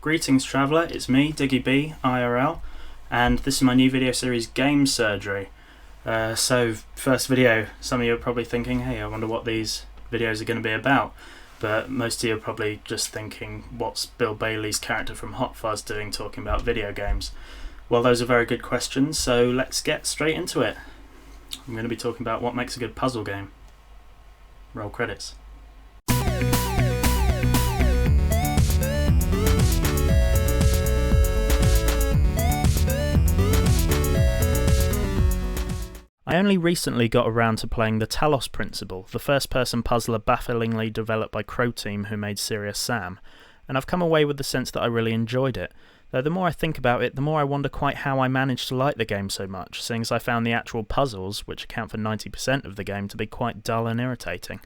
Greetings traveller, it's me, Diggy B, IRL, and this is my new video series, Game Surgery. So, first video, some of you are probably thinking, hey, I wonder what these videos are going to be about, but most of you are probably just thinking, what's Bill Bailey's character from Hot Fuzz doing talking about video games? Well, those are very good questions, so let's get straight into it. I'm going to be talking about what makes a good puzzle game. Roll credits. I only recently got around to playing the Talos Principle, the first-person puzzler bafflingly developed by Crow Team who made Serious Sam, and I've come away with the sense that I really enjoyed it, though the more I think about it, the more I wonder quite how I managed to like the game so much, seeing as I found the actual puzzles, which account for 90% of the game, to be quite dull and irritating.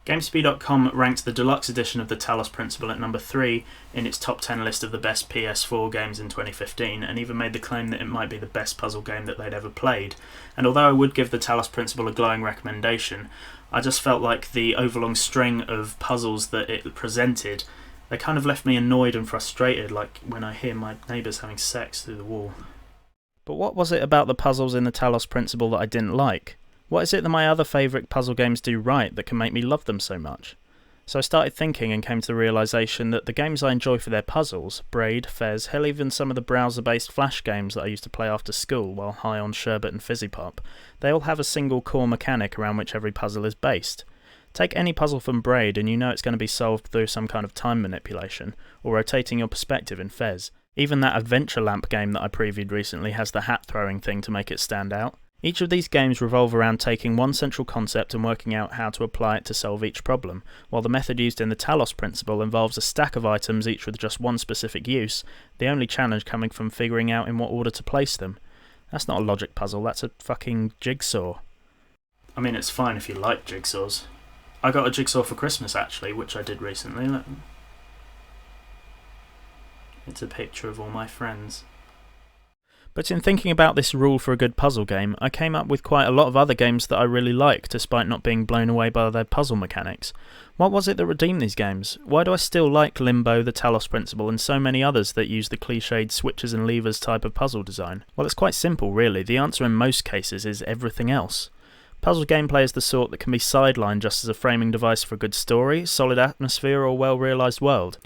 GameSpew.com ranked the deluxe edition of the Talos Principle at number 3 in its top 10 list of the best PS4 games in 2015, and even made the claim that it might be the best puzzle game that they'd ever played. And although I would give the Talos Principle a glowing recommendation, I just felt like the overlong string of puzzles that it presented, they kind of left me annoyed and frustrated, like when I hear my neighbours having sex through the wall. But what was it about the puzzles in the Talos Principle that I didn't like? What is it that my other favourite puzzle games do right that can make me love them so much? So I started thinking and came to the realisation that the games I enjoy for their puzzles, Braid, Fez, hell even some of the browser-based flash games that I used to play after school while high on sherbet and fizzy pop, they all have a single core mechanic around which every puzzle is based. Take any puzzle from Braid and you know it's going to be solved through some kind of time manipulation, or rotating your perspective in Fez. Even that Adventure Lamp game that I previewed recently has the hat throwing thing to make it stand out. Each of these games revolve around taking one central concept and working out how to apply it to solve each problem, while the method used in the Talos Principle involves a stack of items each with just one specific use, the only challenge coming from figuring out in what order to place them. That's not a logic puzzle, that's a fucking jigsaw. I mean, it's fine if you like jigsaws. I got a jigsaw for Christmas actually, which I did recently. It's a picture of all my friends. But in thinking about this rule for a good puzzle game, I came up with quite a lot of other games that I really like, despite not being blown away by their puzzle mechanics. What was it that redeemed these games? Why do I still like Limbo, the Talos Principle, and so many others that use the cliched switches and levers type of puzzle design? Well, it's quite simple really. The answer in most cases is everything else. Puzzle gameplay is the sort that can be sidelined just as a framing device for a good story, solid atmosphere, or well-realised world.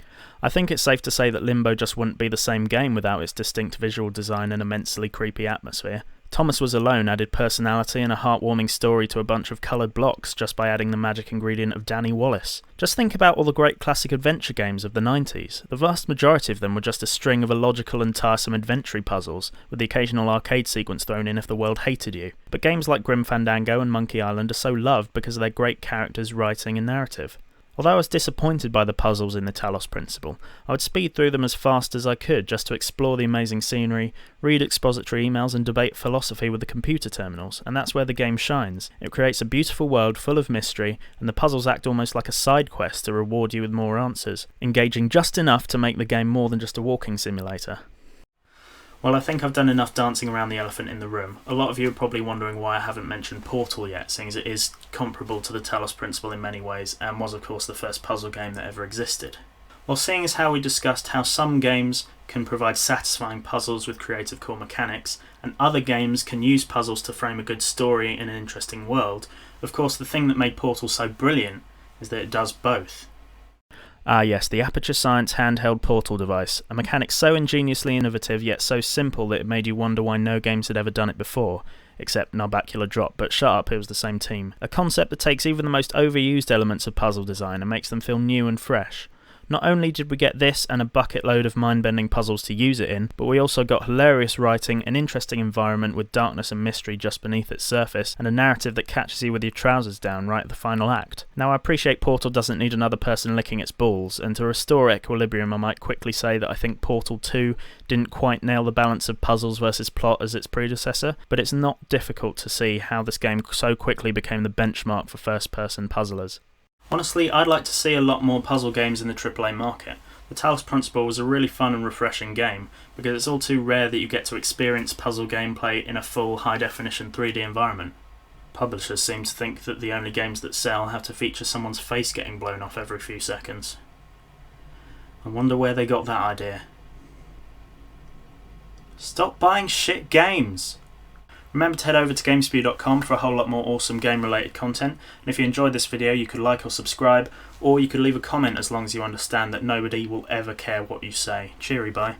I think it's safe to say that Limbo just wouldn't be the same game without its distinct visual design and immensely creepy atmosphere. Thomas Was Alone added personality and a heartwarming story to a bunch of coloured blocks just by adding the magic ingredient of Danny Wallace. Just think about all the great classic adventure games of the 90s. The vast majority of them were just a string of illogical and tiresome adventure puzzles, with the occasional arcade sequence thrown in if the world hated you. But games like Grim Fandango and Monkey Island are so loved because of their great characters, writing and narrative. Although I was disappointed by the puzzles in the Talos Principle, I would speed through them as fast as I could just to explore the amazing scenery, read expository emails and debate philosophy with the computer terminals, and that's where the game shines. It creates a beautiful world full of mystery, and the puzzles act almost like a side quest to reward you with more answers, engaging just enough to make the game more than just a walking simulator. Well, I think I've done enough dancing around the elephant in the room. A lot of you are probably wondering why I haven't mentioned Portal yet, seeing as it is comparable to the Talos Principle in many ways, and was of course the first puzzle game that ever existed. Well, seeing as how we discussed how some games can provide satisfying puzzles with creative core mechanics, and other games can use puzzles to frame a good story in an interesting world, of course the thing that made Portal so brilliant is that it does both. Ah yes, the Aperture Science handheld Portal device, a mechanic so ingeniously innovative yet so simple that it made you wonder why no games had ever done it before, except Narbacular Drop, but shut up, it was the same team. A concept that takes even the most overused elements of puzzle design and makes them feel new and fresh. Not only did we get this and a bucket load of mind-bending puzzles to use it in, but we also got hilarious writing, an interesting environment with darkness and mystery just beneath its surface, and a narrative that catches you with your trousers down right at the final act. Now I appreciate Portal doesn't need another person licking its balls, and to restore equilibrium I might quickly say that I think Portal 2 didn't quite nail the balance of puzzles versus plot as its predecessor, but it's not difficult to see how this game so quickly became the benchmark for first-person puzzlers. Honestly, I'd like to see a lot more puzzle games in the AAA market. The Talos Principle was a really fun and refreshing game, because it's all too rare that you get to experience puzzle gameplay in a full high-definition 3D environment. Publishers seem to think that the only games that sell have to feature someone's face getting blown off every few seconds. I wonder where they got that idea. Stop buying shit games! Remember to head over to GameSpew.com for a whole lot more awesome game related content, and if you enjoyed this video you could like or subscribe, or you could leave a comment as long as you understand that nobody will ever care what you say. Cheery bye.